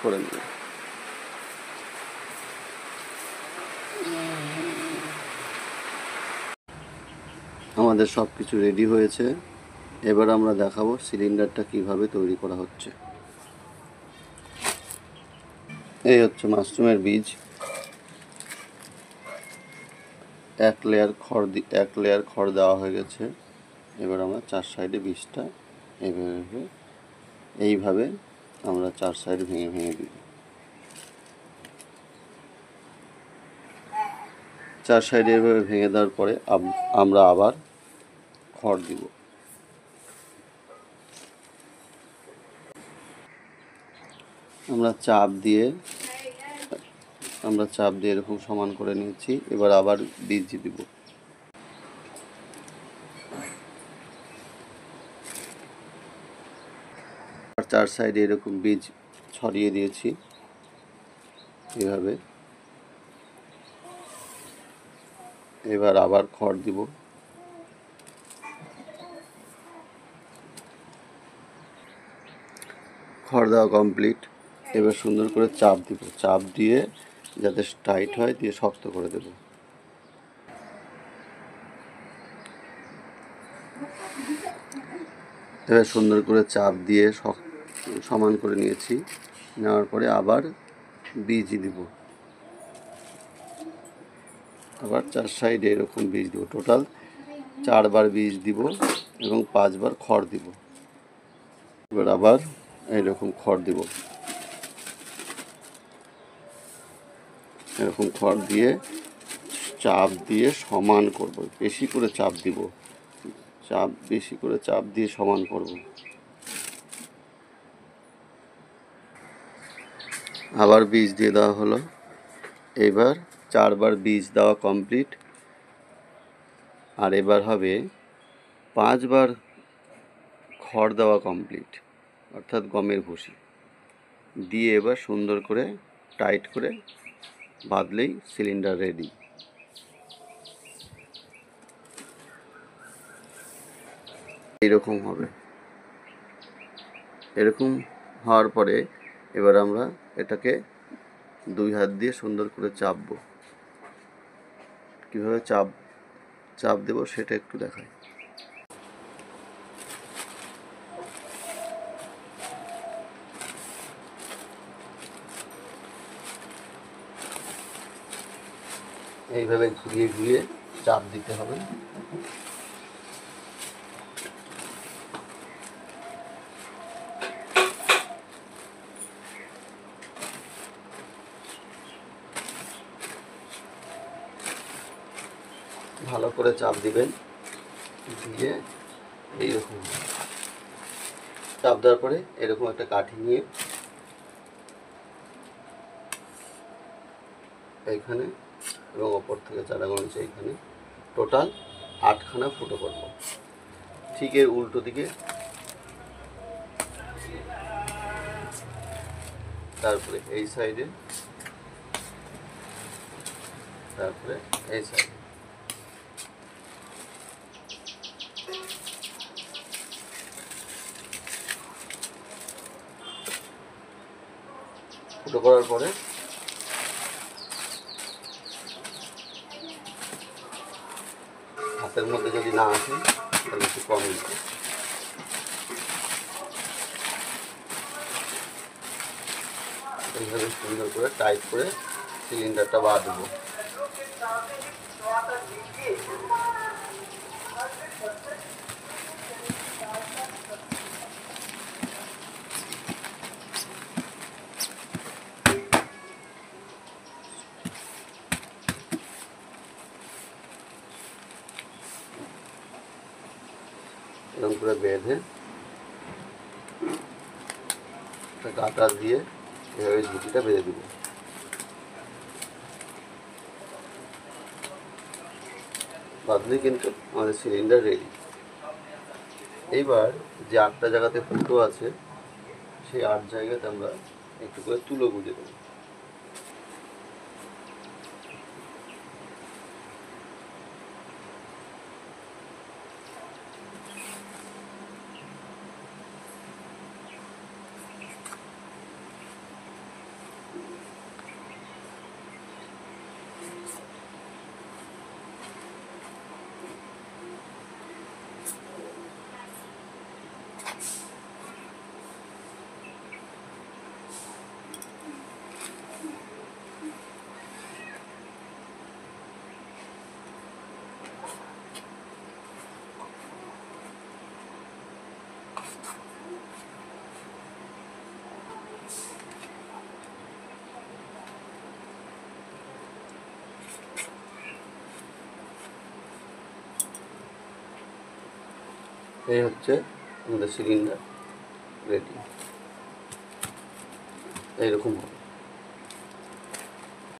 করে নেব। আমাদের সব কিছু রেডি হয়েছে। এবার আমরা দেখাবো সিলিন্ডারটা কিভাবে তৈরি করা হচ্ছে। এই হচ্ছে মাশরুমের বীজ। এক লেয়ার খড় দেওয়া হয়ে গেছে। এবার আমরা 4 সাইডে বীজটা এইভাবে আমরা 4 সাইড ভেঙে ভেঙে দিব। 4 সাইডে এভাবে ভেঙে দেওয়ার পরে আমরা আবার খড় দিব। আমরা চাপ দিয়ে এরকম সমান করে নিয়েছি। এবার আবার বীজ দিব। 4 সাইডে এরকম বীজ ছড়িয়ে দিয়েছি এভাবে। এবার আবার খড় দিব। খড় দেওয়া কমপ্লিট। এবার সুন্দর করে চাপ দিব। চাপ দিয়ে যাতে টাইট হয় দিয়ে শক্ত করে দেব। এবার সুন্দর করে চাপ দিয়ে সমান করে নিয়েছি। নেওয়ার পরে আবার বীজ দিব। আবার 4 সাইডে এরকম বীজ দিব। টোটাল 4 বার বীজ দিব এবং 5 বার খড় দিব। এবার আবার এইরকম খড় দিব। এরকম খড় দিয়ে চাপ দিয়ে সমান করব। বেশি করে চাপ দিব। বেশি করে চাপ দিয়ে সমান করব। আবার বীজ দিয়ে দেওয়া হলো। এবার 4 বার বীজ দেওয়া কমপ্লিট। আর এবার হবে 5 বার খড় দেওয়া কমপ্লিট, অর্থাৎ গমের ভুসি দিয়ে এবার সুন্দর করে টাইট করে বাঁধলেই সিলিন্ডার রেডি। এইরকম হবে। এরকম হওয়ার পরে এবার আমরা এটাকে 2 হাত দিয়ে সুন্দর করে চাপবো। কীভাবে চাপ দেব সেটা একটু দেখাই। এইভাবে ঘুরিয়ে ঘুরিয়ে চাপ দিতে হবে। ভালো করে চাপ দিবেন। দিয়ে এইরকম চাপ দেওয়ার পরে এরকম একটা কাঠি নিয়ে এইখানে এবং ওপর থেকে চারাগো নিচে এইখানে টোটাল 8খানা ফুটো করব। ঠিক এর উল্টো দিকে, তারপরে এই সাইডে, তারপরে এই সাইডে। ফুটো করার পরে হাতের মধ্যে যদি না আসে তাহলে একটু কম দিতে। এইভাবে সুন্দর করে টাইট করে সিলিন্ডারটা বাঁধবো। এরকম করে বেঁধে কাঁটা দিয়ে এভাবে ঝুঁকিটা বেঁধে দেবো। বাঁধলেই কিন্তু আমাদের সিলিন্ডার রেডি। এইবার যে 8টা জায়গাতে ফুটো আছে সেই 8 জায়গাতে আমরা একটু করে তুলো গুঁজে দেবো। এই হচ্ছে আমাদের সিলিন্ডার রেডি, এইরকম হবে।